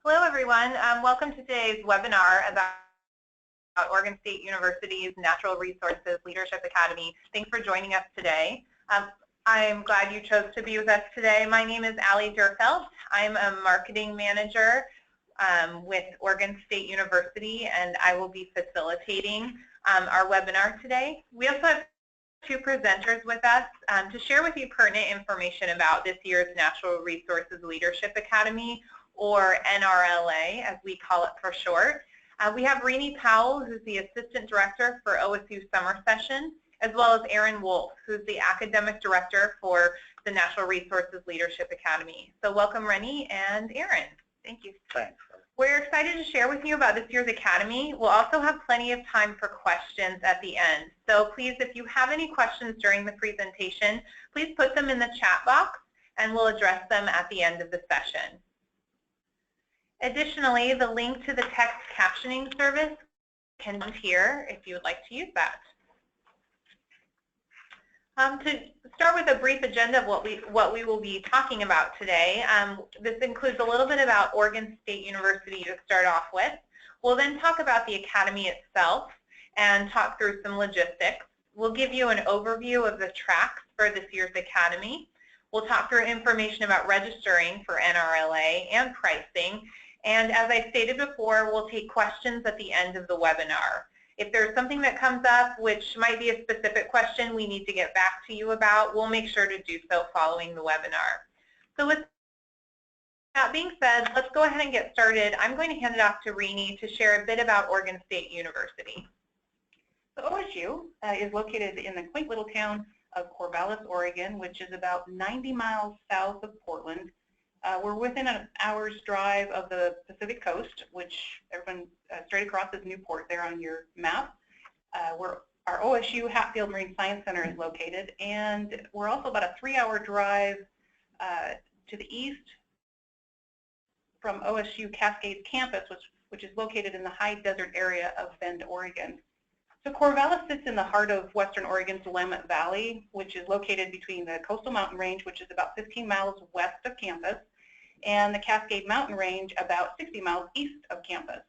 Hello, everyone. Welcome to today's webinar about Oregon State University's Natural Resources Leadership Academy. Thanks for joining us today. I'm glad you chose to be with us today. My name is Allie Durfeld. I'm a marketing manager with Oregon State University, and I will be facilitating our webinar today. We also have two presenters with us to share with you pertinent information about this year's Natural Resources Leadership Academy, or NRLA, as we call it for short. We have Rini Powell, who's the Assistant Director for OSU Summer Session, as well as Aaron Wolf, who's the Academic Director for the Natural Resources Leadership Academy. So welcome, Rini and Aaron. Thank you. Thanks. We're excited to share with you about this year's Academy. We'll also have plenty of time for questions at the end. So please, if you have any questions during the presentation, please put them in the chat box, and we'll address them at the end of the session. Additionally, the link to the text captioning service can be here if you would like to use that. To start with a brief agenda of what we will be talking about today, this includes a little bit about Oregon State University to start off with. We'll then talk about the Academy itself and talk through some logistics. We'll give you an overview of the tracks for this year's Academy. We'll talk through information about registering for NRLA and pricing. And as I stated before, we'll take questions at the end of the webinar. If there's something that comes up which might be a specific question we need to get back to you about, we'll make sure to do so following the webinar. So with that being said, let's go ahead and get started. I'm going to hand it off to Rini to share a bit about Oregon State University. So OSU is located in the quaint little town of Corvallis, Oregon, which is about 90 miles south of Portland. We're within an hour's drive of the Pacific Coast, which everyone straight across is Newport there on your map. Where our OSU Hatfield Marine Science Center is located, and we're also about a 3-hour drive to the east from OSU Cascades campus, which is located in the high desert area of Bend, Oregon. So Corvallis sits in the heart of western Oregon's Willamette Valley, which is located between the Coastal Mountain Range, which is about 15 miles west of campus, and the Cascade Mountain Range about 60 miles east of campus.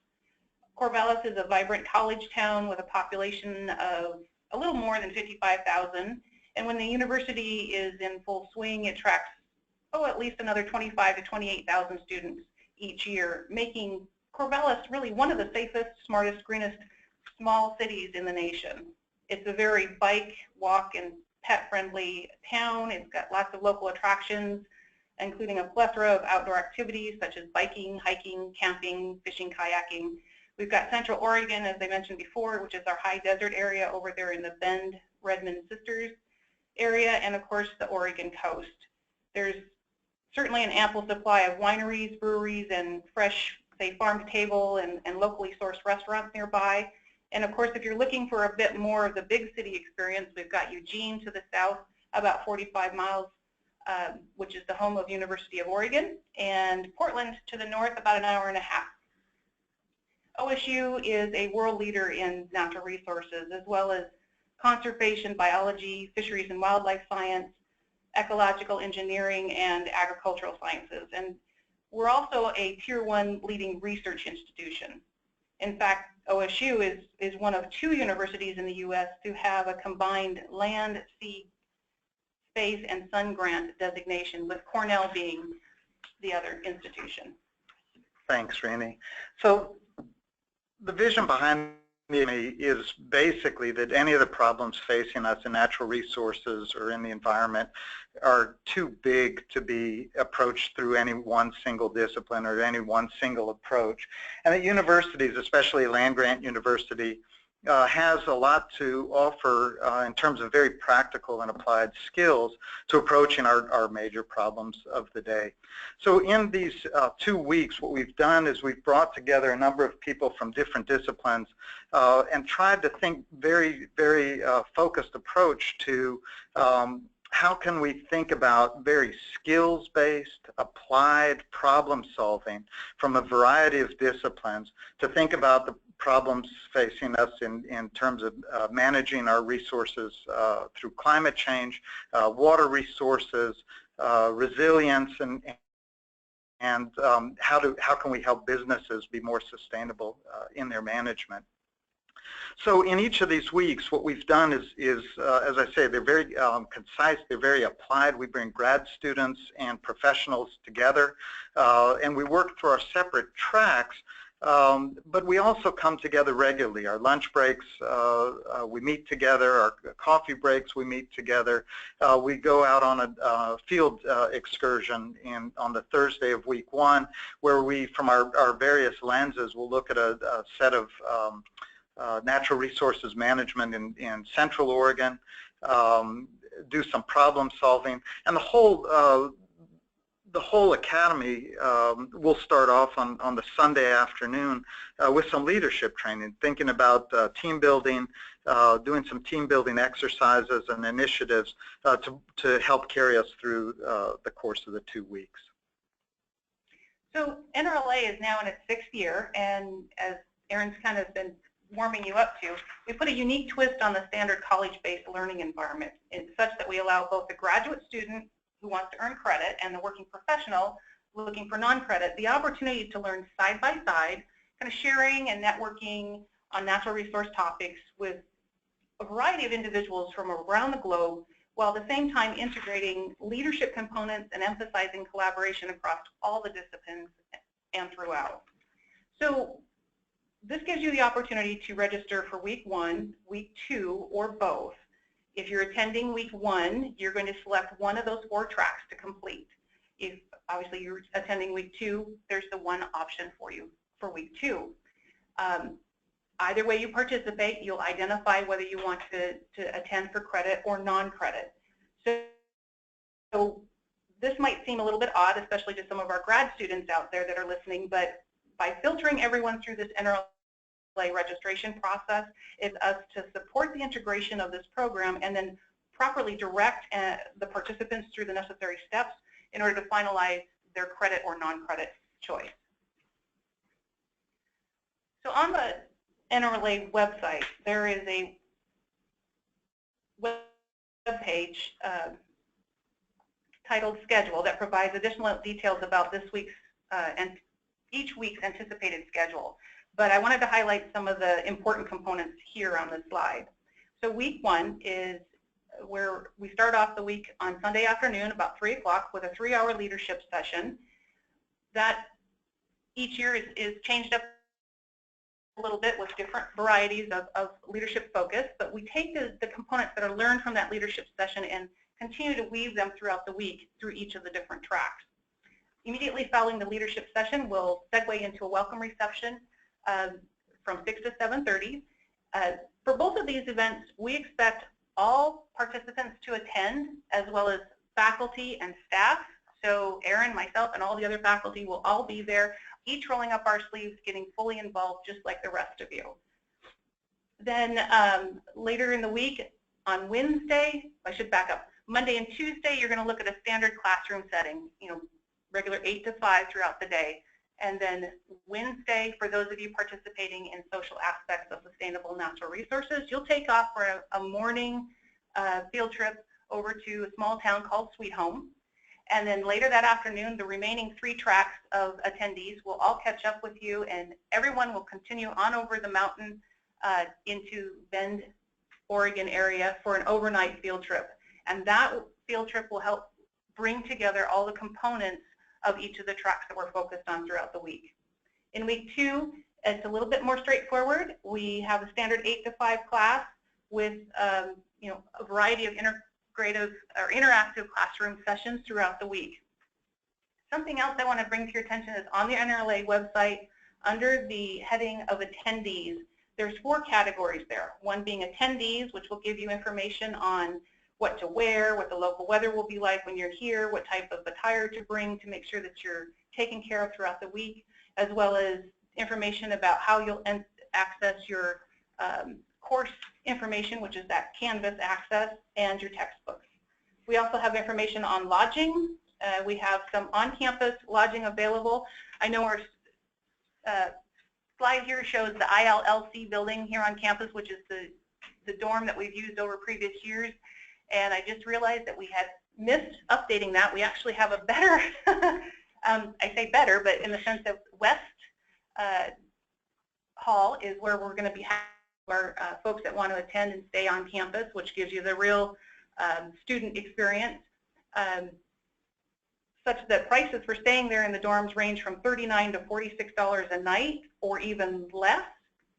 Corvallis is a vibrant college town with a population of a little more than 55,000, and when the university is in full swing, it attracts at least another 25 to 28,000 students each year, making Corvallis really one of the safest, smartest, greenest small cities in the nation. It's a very bike, walk, and pet-friendly town. It's got lots of local attractions, including a plethora of outdoor activities such as biking, hiking, camping, fishing, kayaking. We've got Central Oregon, as I mentioned before, which is our high desert area over there in the Bend, Redmond Sisters area, and of course the Oregon coast. There's certainly an ample supply of wineries, breweries, and fresh, say, farm-to-table and locally sourced restaurants nearby. And of course, if you're looking for a bit more of the big city experience, we've got Eugene to the south, about 45 miles, which is the home of University of Oregon, and Portland to the north, about an hour and a half. OSU is a world leader in natural resources, as well as conservation, biology, fisheries and wildlife science, ecological engineering, and agricultural sciences. And we're also a Tier 1 leading research institution. In fact, OSU is one of 2 universities in the U.S. to have a combined land, sea, space, and sun grant designation, with Cornell being the other institution. Thanks, Rini. So the vision behind me is basically that any of the problems facing us in natural resources or in the environment are too big to be approached through any one single discipline or any one single approach. And that universities, especially land-grant university, has a lot to offer in terms of very practical and applied skills to approaching our major problems of the day. So in these 2 weeks, what we've done is we've brought together a number of people from different disciplines and tried to think very focused approach to how can we think about very skills-based, applied problem solving from a variety of disciplines to think about the problems facing us in terms of managing our resources through climate change, water resources, resilience, and how can we help businesses be more sustainable in their management. So in each of these weeks, what we've done is as I say, they're very concise, they're very applied. We bring grad students and professionals together, and we work through our separate tracks, but we also come together regularly. Our lunch breaks, we meet together. Our coffee breaks, we meet together. We go out on a field excursion on the Thursday of week 1, where we, from our various lenses, will look at a set of natural resources management in Central Oregon, do some problem solving, and the whole academy will start off on the Sunday afternoon with some leadership training, thinking about team building, doing some team building exercises and initiatives to help carry us through the course of the 2 weeks. So NRLA is now in its 6th year, and as Erin's kind of been warming you up to, we put a unique twist on the standard college-based learning environment, in such that we allow both the graduate student who wants to earn credit and the working professional looking for non-credit the opportunity to learn side by side, kind of sharing and networking on natural resource topics with a variety of individuals from around the globe, while at the same time integrating leadership components and emphasizing collaboration across all the disciplines and throughout. So this gives you the opportunity to register for week 1, week 2, or both. If you're attending week 1, you're going to select one of those 4 tracks to complete. If obviously you're attending week 2, there's the one option for you for week 2. Either way you participate, you'll identify whether you want to attend for credit or non-credit. So this might seem a little bit odd, especially to some of our grad students out there that are listening, but by filtering everyone through this NRLA registration process is us to support the integration of this program and then properly direct the participants through the necessary steps in order to finalize their credit or non-credit choice. So on the NRLA website, there is a web page titled Schedule that provides additional details about this week's and each week's anticipated schedule. But I wanted to highlight some of the important components here on this slide. So week 1 is where we start off the week on Sunday afternoon about 3 o'clock with a 3-hour leadership session. That each year is changed up a little bit with different varieties of leadership focus, but we take the components that are learned from that leadership session and continue to weave them throughout the week through each of the different tracks. Immediately following the leadership session, we'll segue into a welcome reception from 6 to 7:30. For both of these events, we expect all participants to attend, as well as faculty and staff. So Erin, myself, and all the other faculty will all be there, each rolling up our sleeves, getting fully involved just like the rest of you. Then later in the week, on Wednesday, I should back up, Monday and Tuesday, you're going to look at a standard classroom setting, regular 8 to 5 throughout the day. And then Wednesday, for those of you participating in social aspects of sustainable natural resources, you'll take off for a morning field trip over to a small town called Sweet Home. And then later that afternoon, the remaining 3 tracks of attendees will all catch up with you, and everyone will continue on over the mountain into Bend, Oregon area for an overnight field trip. And that field trip will help bring together all the components of each of the tracks that we're focused on throughout the week. In week 2, it's a little bit more straightforward. We have a standard 8 to 5 class with a variety of integrative or interactive classroom sessions throughout the week. Something else I want to bring to your attention is on the NRLA website, under the heading of attendees, there's 4 categories there. One being attendees, which will give you information on what to wear, what the local weather will be like when you're here, what type of attire to bring to make sure that you're taken care of throughout the week, as well as information about how you'll access your course information, which is that Canvas access, and your textbooks. We also have information on lodging. We have some on-campus lodging available. I know our slide here shows the ILLC building here on campus, which is the dorm that we've used over previous years. And I just realized that we had missed updating that. We actually have a better I say better, but in the sense of West Hall is where we're going to be having our folks that want to attend and stay on campus, which gives you the real student experience, such that prices for staying there in the dorms range from $39 to $46 a night, or even less,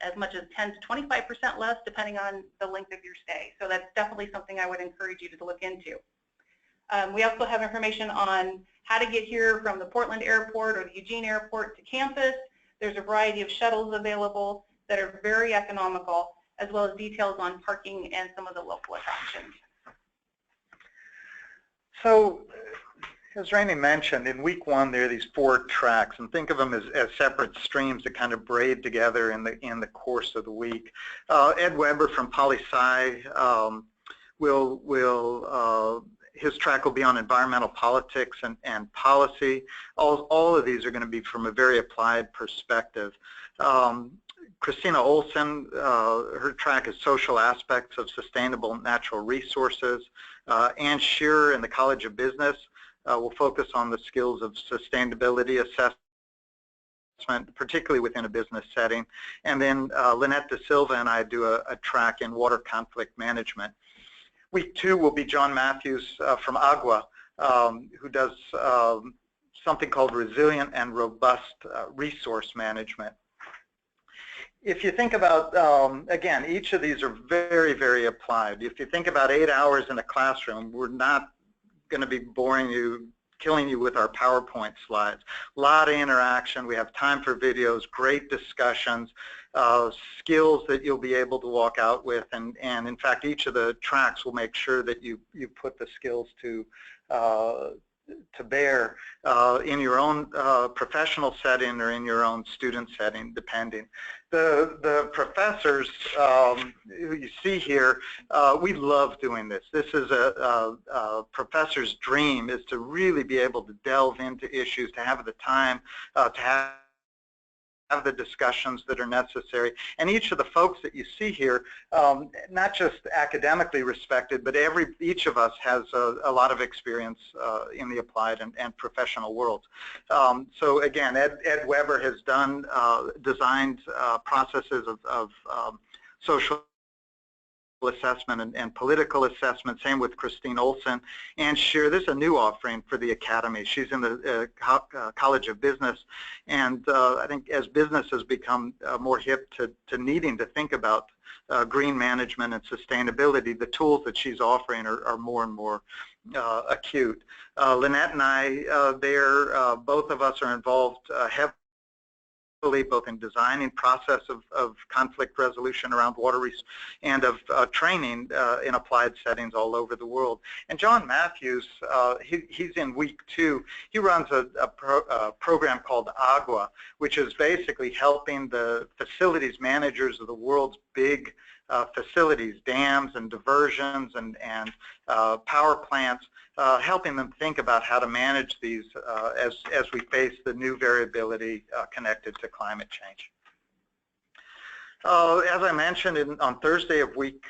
as much as 10 to 25% less, depending on the length of your stay. So that's definitely something I would encourage you to look into. We also have information on how to get here from the Portland Airport or the Eugene Airport to campus. There's a variety of shuttles available that are very economical, as well as details on parking and some of the local attractions. So, as Rainey mentioned, in week one there are these 4 tracks, and think of them as separate streams that kind of braid together in the course of the week. Ed Weber from Poli-Sci his track will be on environmental politics and policy. All of these are going to be from a very applied perspective. Christina Olson, her track is social aspects of sustainable natural resources. Ann Shearer in the College of Business will focus on the skills of sustainability assessment, particularly within a business setting. And then Lynette Da Silva and I do a track in water conflict management. Week 2 will be John Matthews from AGWA, who does something called resilient and robust resource management. If you think about, again, each of these are very, very applied. If you think about 8 hours in a classroom, we're not going to be boring you, killing you with our PowerPoint slides. A lot of interaction. We have time for videos, great discussions, skills that you'll be able to walk out with, and in fact each of the tracks will make sure that you put the skills to bear in your own professional setting or in your own student setting, depending. The professors who you see here, we love doing this. This is a professor's dream, is to really be able to delve into issues, to have the time to have the discussions that are necessary. And each of the folks that you see here, not just academically respected, but each of us has a lot of experience in the applied and professional worlds. So again, Ed Weber has designed processes of social assessment and political assessment. Same with Christine Olson. And Shearer, this is a new offering for the Academy. She's in the College of Business, and I think as business has become more hip to needing to think about green management and sustainability, the tools that she's offering are more and more acute. Lynette and I, both of us are involved heavily both in designing process of conflict resolution around water resources and of training in applied settings all over the world. And John Matthews, he's in week 2. He runs a program called AGWA, which is basically helping the facilities managers of the world's big facilities, dams and diversions and power plants, helping them think about how to manage these as we face the new variability connected to climate change. As I mentioned, on Thursday of week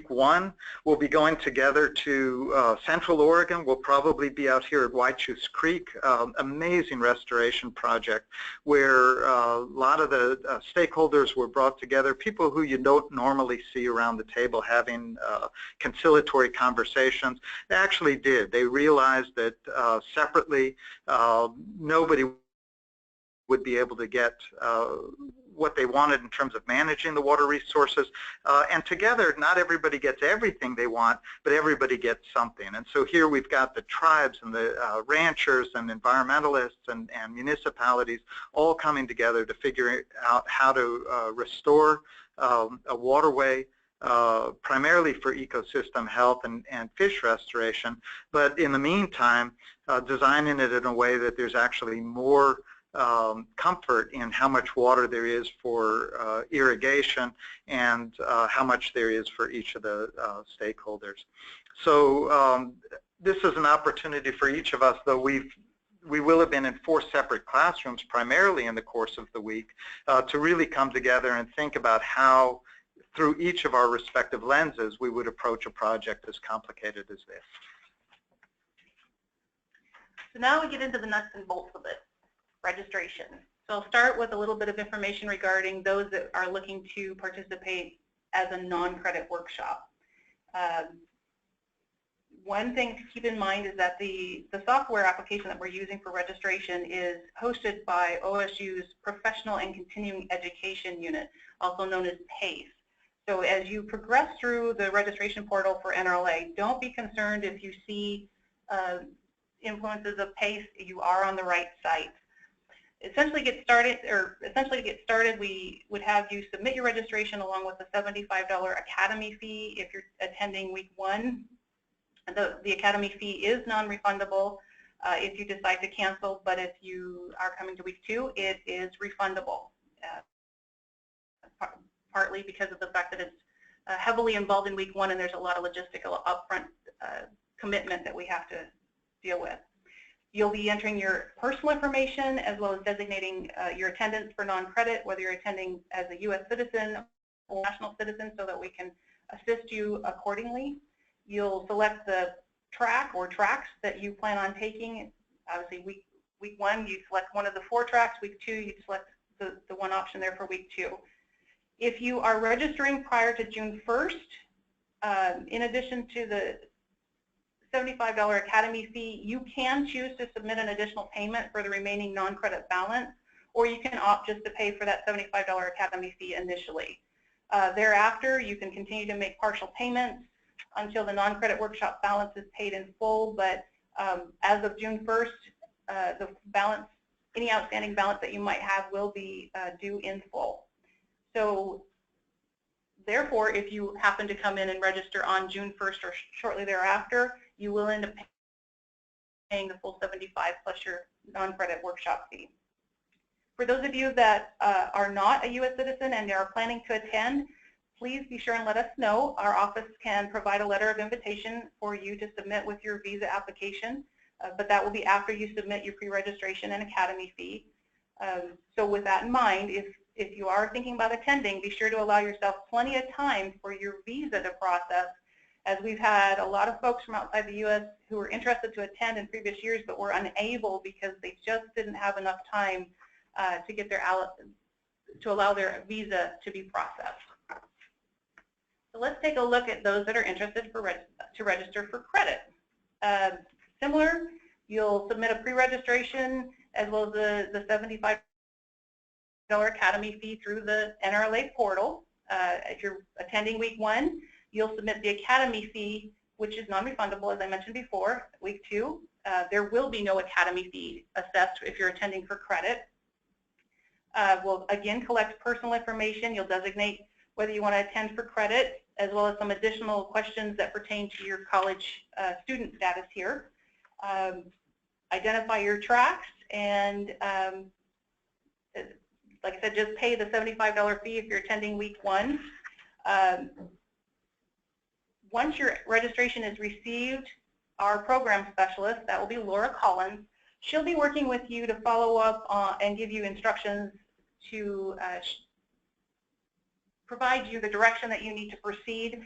1, we'll be going together to Central Oregon. We'll probably be out here at Waichus Creek, amazing restoration project where a lot of the stakeholders were brought together, people who you don't normally see around the table having conciliatory conversations. They actually did. They realized that separately nobody would be able to get what they wanted in terms of managing the water resources, and together not everybody gets everything they want, but everybody gets something. And so here we've got the tribes and the ranchers and environmentalists and municipalities all coming together to figure out how to restore a waterway, primarily for ecosystem health and fish restoration, but in the meantime designing it in a way that there's actually more comfort in how much water there is for irrigation and how much there is for each of the stakeholders. So this is an opportunity for each of us, though we will have been in 4 separate classrooms primarily in the course of the week, to really come together and think about how, through each of our respective lenses, we would approach a project as complicated as this. So now we get into the nuts and bolts of it, registration. So I'll start with a little bit of information regarding those that are looking to participate as a non-credit workshop. One thing to keep in mind is that the software application that we're using for registration is hosted by OSU's Professional and Continuing Education Unit, also known as PACE. So as you progress through the registration portal for NRLA, don't be concerned if you see influences of PACE. You are on the right site. Essentially to get started, we would have you submit your registration along with a $75 academy fee if you're attending week 1. The academy fee is non-refundable if you decide to cancel, but if you are coming to week 2, it is refundable, partly because of the fact that it's heavily involved in week 1 and there's a lot of logistical upfront commitment that we have to deal with. You'll be entering your personal information as well as designating your attendance for non-credit, whether you're attending as a U.S. citizen or national citizen, so that we can assist you accordingly. You'll select the track or tracks that you plan on taking. Obviously, week 1, you select one of the 4 tracks. Week 2, you select the one option there for week 2. If you are registering prior to June 1st, in addition to the $75 academy fee, you can choose to submit an additional payment for the remaining non-credit balance, or you can opt just to pay for that $75 academy fee initially. Thereafter, you can continue to make partial payments until the non-credit workshop balance is paid in full, but as of June 1st, the balance, any outstanding balance that you might have will be due in full. So therefore, if you happen to come in and register on June 1st or shortly thereafter, you will end up paying the full $75 plus your non-credit workshop fee. For those of you that are not a U.S. citizen and are planning to attend, please be sure and let us know. Our office can provide a letter of invitation for you to submit with your visa application, but that will be after you submit your pre-registration and academy fee. So with that in mind, if you are thinking about attending, be sure to allow yourself plenty of time for your visa to process, as we've had a lot of folks from outside the U.S. who were interested to attend in previous years but were unable because they just didn't have enough time to get to allow their visa to be processed. So let's take a look at those that are interested to register for credit. Similar, you'll submit a pre-registration as well as the $75 academy fee through the NRLA portal. If you're attending week 1, you'll submit the academy fee, which is non-refundable, as I mentioned before. Week 2, there will be no academy fee assessed if you're attending for credit. We'll again collect personal information. You'll designate whether you want to attend for credit, as well as some additional questions that pertain to your college student status here. Identify your tracks, and like I said, just pay the $75 fee if you're attending week 1. Once your registration is received, our program specialist, that will be Laura Collins, she'll be working with you to follow up and give you instructions to provide you the direction that you need to proceed.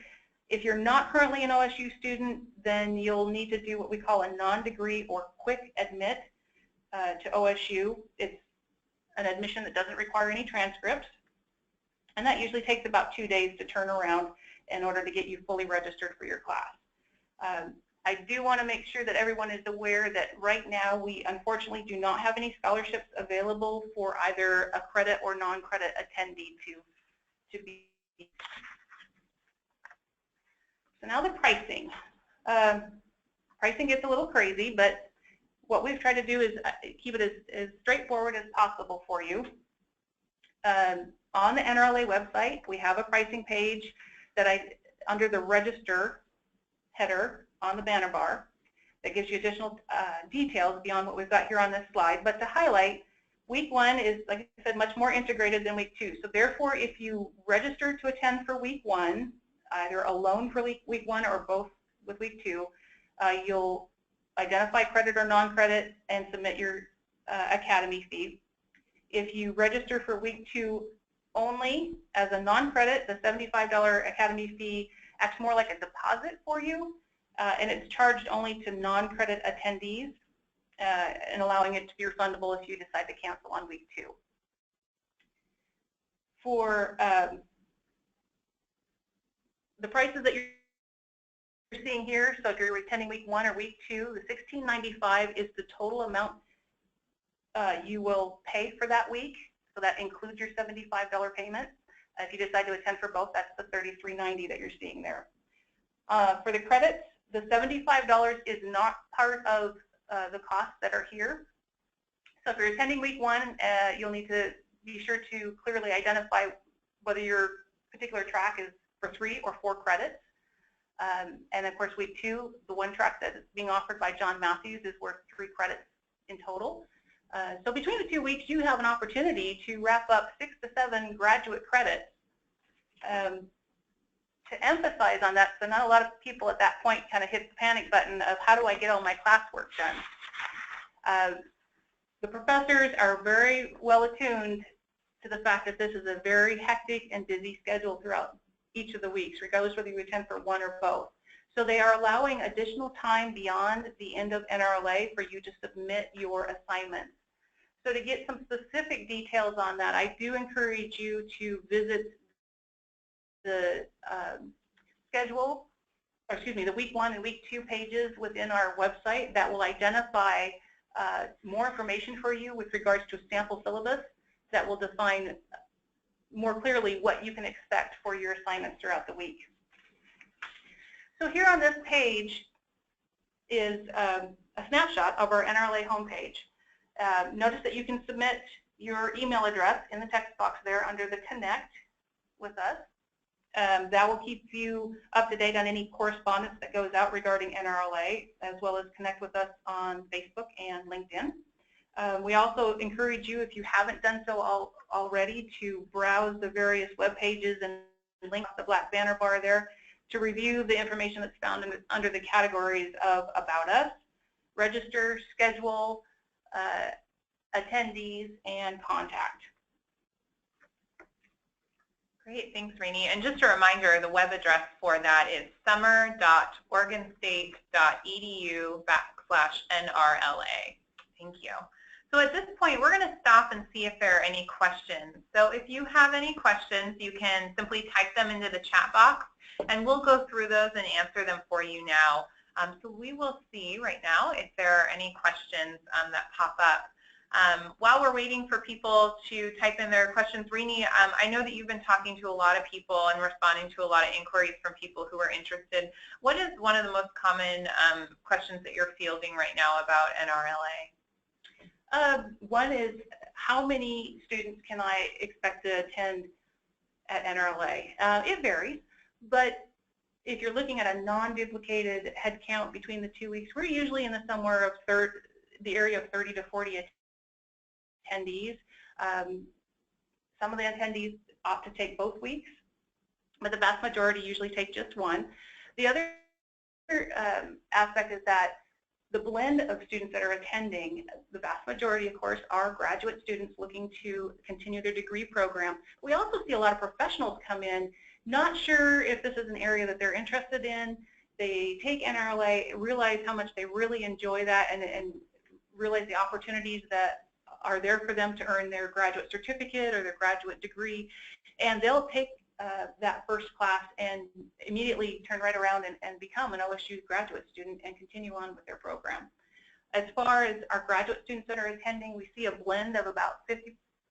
If you're not currently an OSU student, then you'll need to do what we call a non-degree or quick admit to OSU. It's an admission that doesn't require any transcripts, and that usually takes about 2 days to turn around in order to get you fully registered for your class. I do want to make sure that everyone is aware that right now we unfortunately do not have any scholarships available for either a credit or non-credit attendee to be. So now the pricing. Pricing gets a little crazy, but what we've tried to do is keep it as straightforward as possible for you. On the NRLA website, we have a pricing page that under the register header on the banner bar that gives you additional details beyond what we've got here on this slide. But to highlight, week 1 is, like I said, much more integrated than week 2. So therefore, if you register to attend for week 1, either alone for week 1 or both with week 2, you'll identify credit or non-credit and submit your academy fee. If you register for week 2 only as a non-credit, the $75 academy fee acts more like a deposit for you, and it's charged only to non-credit attendees. and allowing it to be refundable if you decide to cancel on week 2. For the prices that you're seeing here, so if you're attending week 1 or week 2, the $16.95 is the total amount you will pay for that week. So that includes your $75 payment. If you decide to attend for both, that's the $33.90 that you're seeing there. For the credits, the $75 is not part of the costs that are here. So if you're attending week 1, you'll need to be sure to clearly identify whether your particular track is for 3 or 4 credits. And of course, week 2, the one track that is being offered by John Matthews is worth 3 credits in total. So between the 2 weeks, you have an opportunity to wrap up 6 to 7 graduate credits. To emphasize on that, so not a lot of people at that point kind of hit the panic button of how do I get all my classwork done. The professors are very well attuned to the fact that this is a very hectic and busy schedule throughout each of the weeks, regardless whether you attend for one or both. So they are allowing additional time beyond the end of NRLA for you to submit your assignments. So to get some specific details on that, I do encourage you to visit the schedule, or excuse me, the week 1 and week 2 pages within our website that will identify more information for you with regards to a sample syllabus that will define more clearly what you can expect for your assignments throughout the week. So here on this page is a snapshot of our NRLA homepage. Notice that you can submit your email address in the text box there under the Connect with us. That will keep you up to date on any correspondence that goes out regarding NRLA, as well as connect with us on Facebook and LinkedIn. We also encourage you, if you haven't done so already, to browse the various web pages and link the black banner bar there to review the information that's found under the categories of About Us, Register, Schedule, Attendees, and Contact. Great, thanks, Rainey. And just a reminder, the web address for that is summer.oregonstate.edu/NRLA. Thank you. So at this point, we're going to stop and see if there are any questions. So if you have any questions, you can simply type them into the chat box, and we'll go through those and answer them for you now. So we will see right now if there are any questions that pop up. While we're waiting for people to type in their questions, Rini, I know that you've been talking to a lot of people and responding to a lot of inquiries from people who are interested. What is one of the most common questions that you're fielding right now about NRLA? One is, how many students can I expect to attend at NRLA? It varies, but if you're looking at a non-duplicated head count between the 2 weeks, we're usually in the somewhere of the area of 30 to 40 attendees. Some of the attendees opt to take both weeks, but the vast majority usually take just one. The other aspect is that the blend of students that are attending, the vast majority, of course, are graduate students looking to continue their degree program. We also see a lot of professionals come in, not sure if this is an area that they're interested in. They take NRLA, realize how much they really enjoy that, and realize the opportunities that are there for them to earn their graduate certificate or their graduate degree, and they'll take that first class and immediately turn right around and become an OSU graduate student and continue on with their program. As far as our graduate students that are attending, we see a blend of about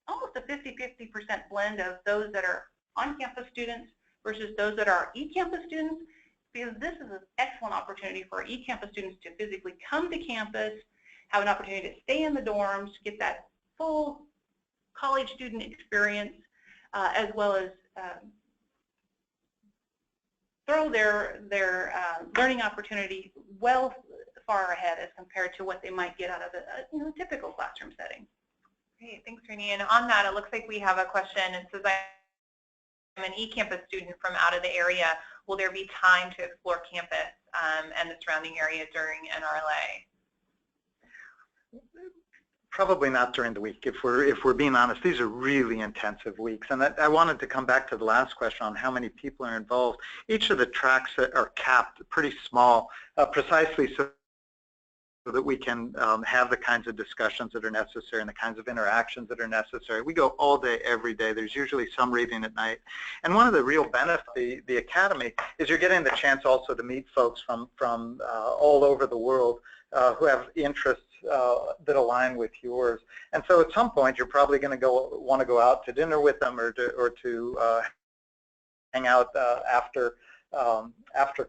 almost a 50-50% blend of those that are on-campus students versus those that are e-campus students, because this is an excellent opportunity for our e-campus students to physically come to campus, have an opportunity to stay in the dorms, get that full college student experience, as well as throw their learning opportunity well far ahead as compared to what they might get out of a typical classroom setting. Great, thanks, Rini. And on that, it looks like we have a question. It says, I'm an e-campus student from out of the area. Will there be time to explore campus and the surrounding area during NRLA? Probably not during the week. If we're being honest, these are really intensive weeks. And I wanted to come back to the last question on how many people are involved. Each of the tracks are capped pretty small, precisely so that we can have the kinds of discussions that are necessary and the kinds of interactions that are necessary. We go all day, every day. There's usually some reading at night. And one of the real benefits of the Academy is you're getting the chance also to meet folks from all over the world who have interests that align with yours. And so at some point, you're probably going to want to go out to dinner with them or to hang out after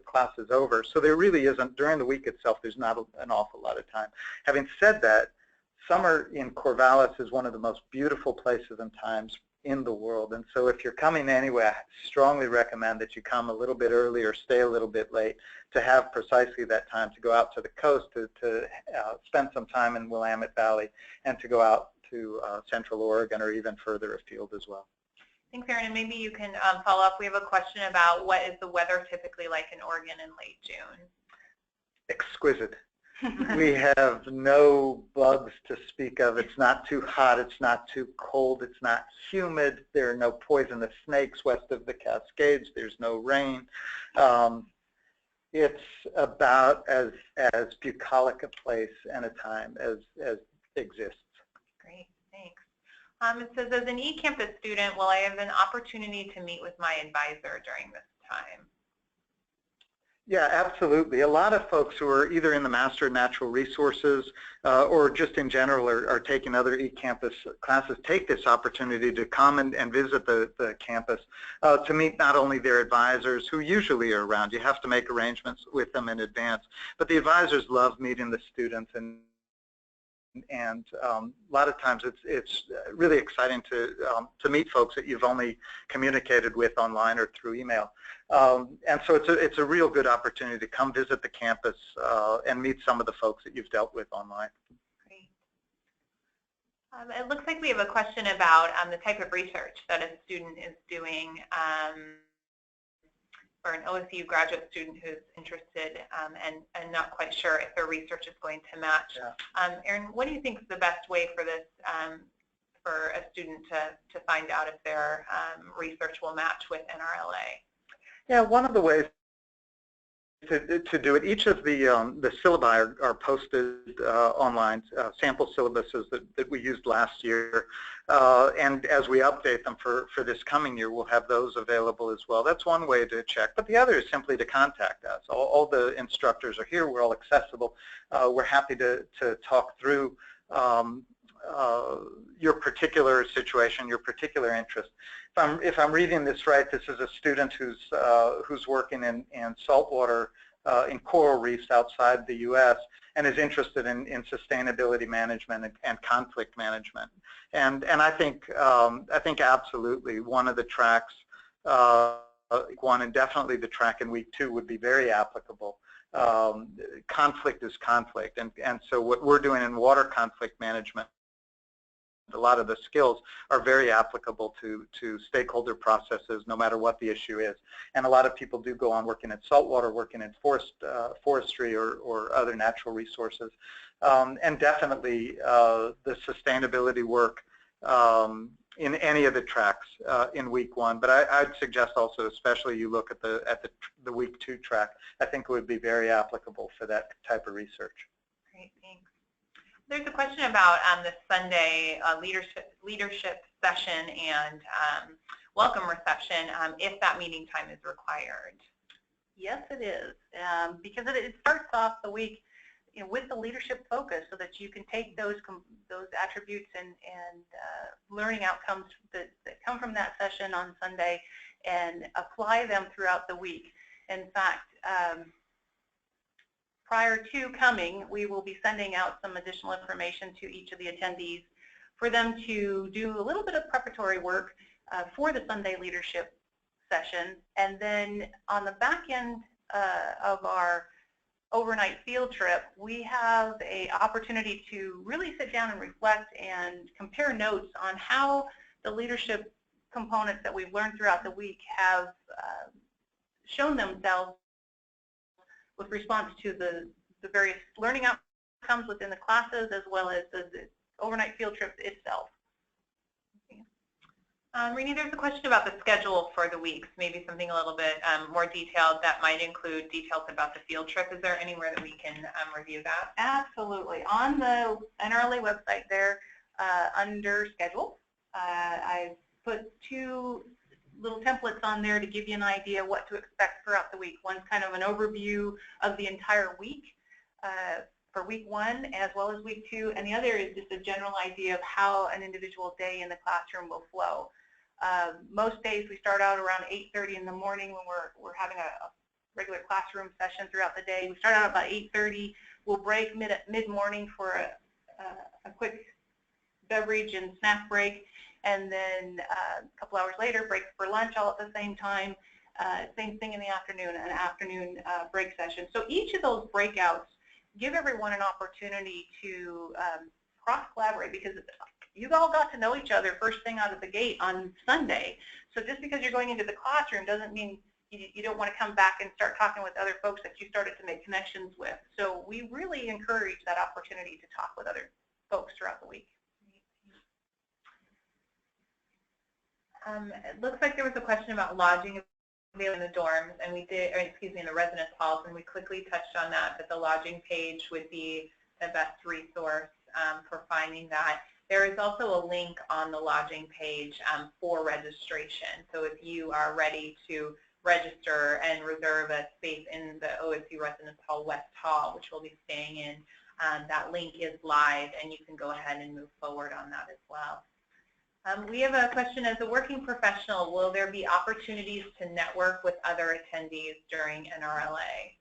class is over. So there really isn't, during the week itself, there's not an awful lot of time. Having said that, summer in Corvallis is one of the most beautiful places and times in the world. And so if you're coming anyway, I strongly recommend that you come a little bit early or stay a little bit late to have precisely that time to go out to the coast, to spend some time in Willamette Valley, and to go out to Central Oregon or even further afield as well. Thanks, Erin. And maybe you can follow up. We have a question about what is the weather typically like in Oregon in late June? Exquisite. We have no bugs to speak of. It's not too hot. It's not too cold. It's not humid. There are no poisonous snakes west of the Cascades. There's no rain. It's about as bucolic a place and a time as exists. Great, thanks. It says, as an eCampus student, will I have an opportunity to meet with my advisor during this time? Yeah, absolutely. A lot of folks who are either in the Master in Natural Resources or just in general are taking other eCampus classes take this opportunity to come and visit the campus to meet not only their advisors, who usually are around. You have to make arrangements with them in advance, but the advisors love meeting the students, and a lot of times it's really exciting to meet folks that you've only communicated with online or through email. And so it's a real good opportunity to come visit the campus and meet some of the folks that you've dealt with online. Great. It looks like we have a question about the type of research that a student is doing, or an OSU graduate student who's interested and not quite sure if their research is going to match. Yeah. Erin, what do you think is the best way for this, for a student to find out if their research will match with NRLA? Yeah, one of the ways to do it, each of the syllabi are posted online, sample syllabuses that we used last year, and as we update them for this coming year, we'll have those available as well. That's one way to check, but the other is simply to contact us. All the instructors are here. We're all accessible. We're happy to talk through your particular situation, your particular interest. If I'm reading this right, this is a student who's working in saltwater in coral reefs outside the U.S. and is interested in sustainability management and conflict management. And I think absolutely one of the tracks, one and definitely the track in week 2 would be very applicable. Conflict is conflict, and so what we're doing in water conflict management, a lot of the skills are very applicable to stakeholder processes, no matter what the issue is. And a lot of people do go on working in saltwater, working in forestry or other natural resources. And definitely the sustainability work in any of the tracks in week 1. But I'd suggest also, especially you look at the week 2 track. I think it would be very applicable for that type of research. Great, thanks. There's a question about the Sunday leadership session and welcome reception, if that meeting time is required. Yes, it is, because it starts off the week, with the leadership focus, so that you can take those attributes and learning outcomes that come from that session on Sunday and apply them throughout the week. In fact, prior to coming, we will be sending out some additional information to each of the attendees for them to do a little bit of preparatory work for the Sunday leadership session. And then on the back end of our overnight field trip, we have an opportunity to really sit down and reflect and compare notes on how the leadership components that we've learned throughout the week have shown themselves with response to the various learning outcomes within the classes, as well as the overnight field trip itself. Rini, there's a question about the schedule for the weeks, maybe something a little bit more detailed that might include details about the field trip. Is there anywhere that we can review that? Absolutely. On the NRLA website there, under schedule, I've put 2 little templates on there to give you an idea what to expect throughout the week. One's kind of an overview of the entire week for week 1 as well as week 2, and the other is just a general idea of how an individual day in the classroom will flow. Most days we start out around 8:30 in the morning when we're having a regular classroom session throughout the day. We start out about 8:30. We'll break mid-morning for a quick beverage and snack break, and then a couple hours later, break for lunch all at the same time. Same thing in the afternoon, an afternoon break session. So each of those breakouts give everyone an opportunity to cross-collaborate, because you've all got to know each other first thing out of the gate on Sunday. So just because you're going into the classroom doesn't mean you don't want to come back and start talking with other folks that you started to make connections with. So we really encourage that opportunity to talk with other folks throughout the week. It looks like there was a question about lodging in the dorms, and we did, or excuse me, in the residence halls, and we quickly touched on that, but the lodging page would be the best resource for finding that. There is also a link on the lodging page for registration. So if you are ready to register and reserve a space in the OSU Residence Hall West Hall, which we'll be staying in, that link is live, and you can go ahead and move forward on that as well. We have a question: as a working professional, will there be opportunities to network with other attendees during NRLA?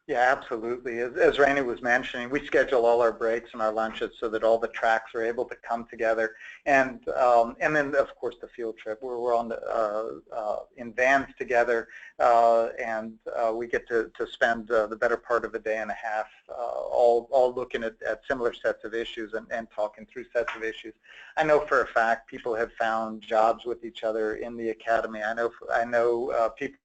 Yeah, absolutely. As Rainey was mentioning, we schedule all our breaks and our lunches so that all the tracks are able to come together. And then, of course, the field trip, where we're on the, in vans together, and we get to spend the better part of a day and a half all looking at similar sets of issues and talking through sets of issues. I know for a fact people have found jobs with each other in the academy. I know people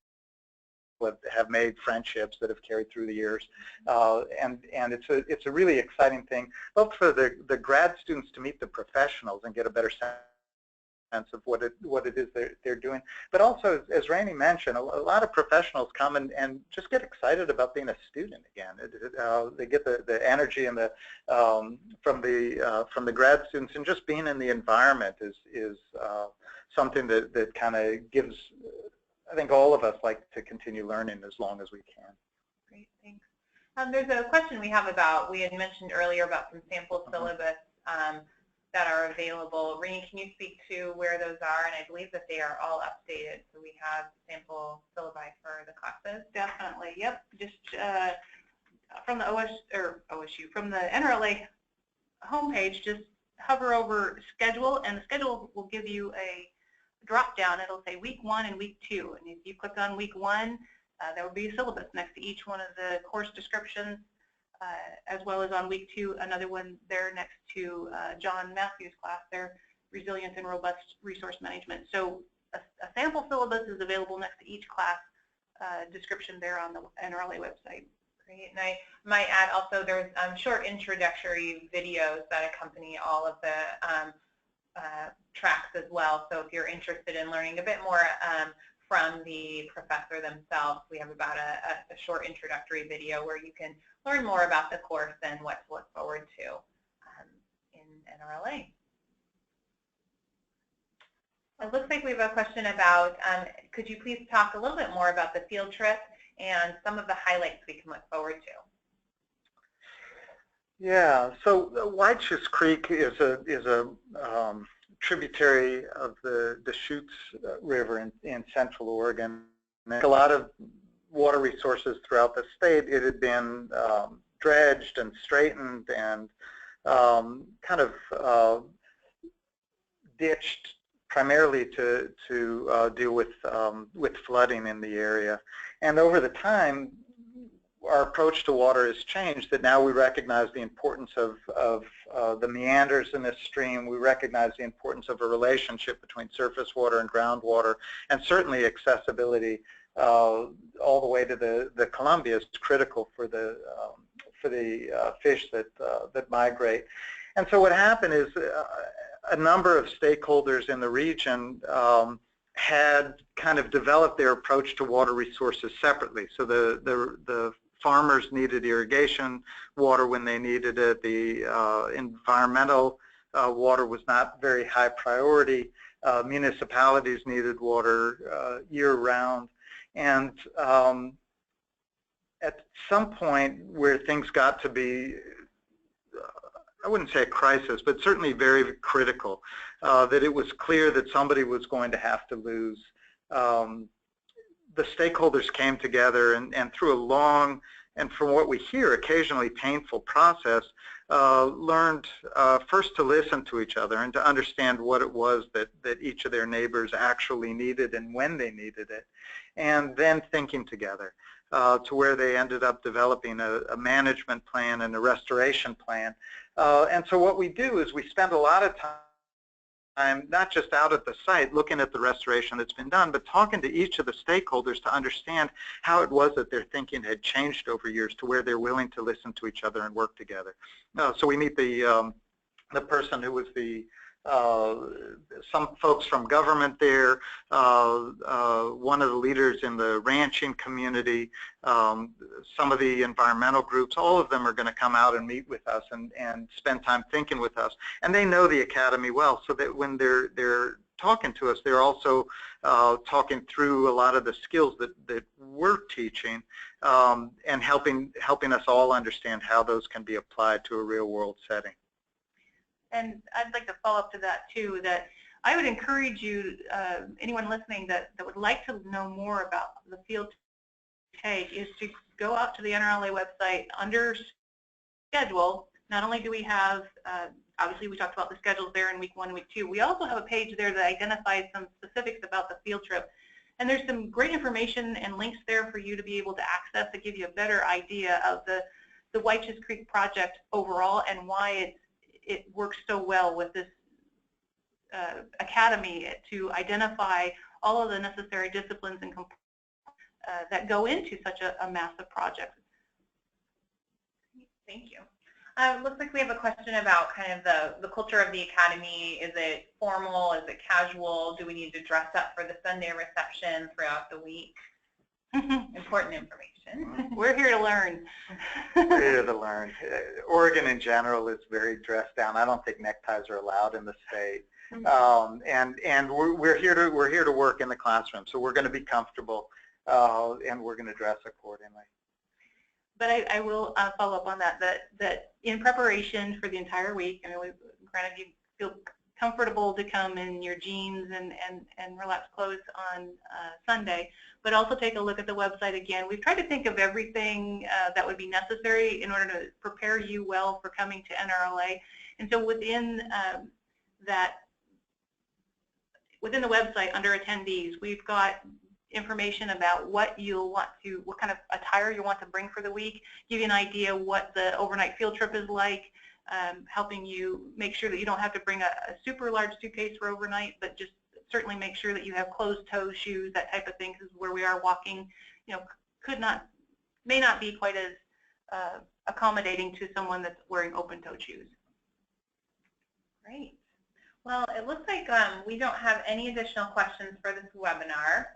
have made friendships that have carried through the years, and it's a really exciting thing, both for the grad students to meet the professionals and get a better sense of what it is they're doing, but also, as Rainey mentioned, a lot of professionals come and just get excited about being a student again. They get the energy and from the grad students, and just being in the environment is something that kind of gives. I think all of us like to continue learning as long as we can. Great, thanks. There's a question we have about, we had mentioned earlier about some sample syllabus that are available. Rini, can you speak to where those are? And I believe that they are all updated, so we have sample syllabi for the classes. Definitely, yep. Just from the OSU, from the NRLA homepage, just hover over schedule, and the schedule will give you a drop down. It'll say week 1 and week 2, and if you click on week 1, there will be a syllabus next to each one of the course descriptions, as well as on week 2 another one there next to John Matthews' class there, Resilience and Robust Resource Management. So a sample syllabus is available next to each class description there on the NRLA website. Great, and I might add also there's short introductory videos that accompany all of the tracks as well. So if you're interested in learning a bit more from the professor themselves, we have about a short introductory video where you can learn more about the course and what to look forward to in NRLA. It looks like we have a question about, could you please talk a little bit more about the field trip and some of the highlights we can look forward to? Yeah, so White's Creek is a tributary of the Deschutes River in Central Oregon. And a lot of water resources throughout the state. It had been dredged and straightened and kind of ditched primarily to deal with flooding in the area. And over the time, our approach to water has changed, that now we recognize the importance of the meanders in this stream. We recognize the importance of a relationship between surface water and groundwater, and certainly accessibility all the way to the Columbia is critical for the fish that migrate. And so what happened is a number of stakeholders in the region had kind of developed their approach to water resources separately. So the farmers needed irrigation water when they needed it. The environmental water was not very high priority. Municipalities needed water year-round. And at some point where things got to be, I wouldn't say a crisis, but certainly very critical, that it was clear that somebody was going to have to lose. The stakeholders came together and through a long, and from what we hear, occasionally painful process, learned first to listen to each other and to understand what it was that each of their neighbors actually needed and when they needed it, and then thinking together to where they ended up developing a management plan and a restoration plan. And so what we do is we spend a lot of time not just out at the site looking at the restoration that's been done, but talking to each of the stakeholders to understand how it was that their thinking had changed over years to where they're willing to listen to each other and work together. So we meet the person who was some folks from government there, one of the leaders in the ranching community, some of the environmental groups. All of them are going to come out and meet with us and spend time thinking with us. And they know the Academy well, so that when they're talking to us, they're also talking through a lot of the skills that we're teaching and helping us all understand how those can be applied to a real-world setting. And I'd like to follow up to that too, that I would encourage you, anyone listening that would like to know more about the field take, is to go out to the NRLA website under schedule. Not only do we have, obviously we talked about the schedules there in week 1 and week 2, we also have a page there that identifies some specifics about the field trip. And there's some great information and links there for you to be able to access to give you a better idea of the White's Creek project overall and why it works so well with this academy to identify all of the necessary disciplines and that go into such a massive project. Thank you. Looks like we have a question about kind of the culture of the academy. Is it formal? Is it casual? Do we need to dress up for the Sunday reception throughout the week? Important information. We're here to learn. We're here to learn. Oregon in general is very dressed down. I don't think neckties are allowed in the state. And we're here to work in the classroom. So we're going to be comfortable and we're going to dress accordingly. But I will follow up on that in preparation for the entire week, and granted you feel comfortable to come in your jeans and relaxed clothes on Sunday, but also take a look at the website again. We've tried to think of everything that would be necessary in order to prepare you well for coming to NRLA. And so within within the website under attendees, we've got information about what kind of attire you want to bring for the week, give you an idea what the overnight field trip is like, helping you make sure that you don't have to bring a super large suitcase for overnight, but just certainly make sure that you have closed-toe shoes, that type of thing, because where we are walking, may not be quite as accommodating to someone that's wearing open-toed shoes. Great. Well, it looks like we don't have any additional questions for this webinar.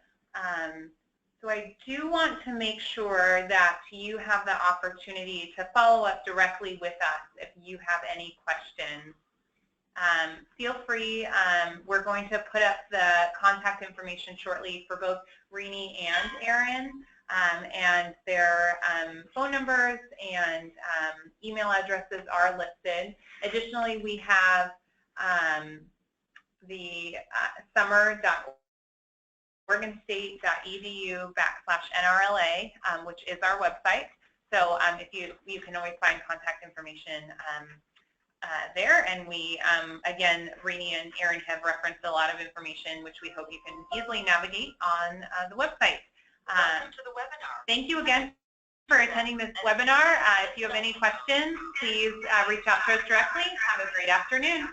So I do want to make sure that you have the opportunity to follow up directly with us if you have any questions. Feel free. We're going to put up the contact information shortly for both Rini and Aaron, and their phone numbers and email addresses are listed. Additionally, we have the summer.oregonstate.edu/NRLA, which is our website. So if you can always find contact information there. And we, again, Rini and Aaron have referenced a lot of information, which we hope you can easily navigate on the website. Welcome to the webinar. Thank you again for attending this webinar. If you have any questions, please reach out to us directly. Have a great afternoon.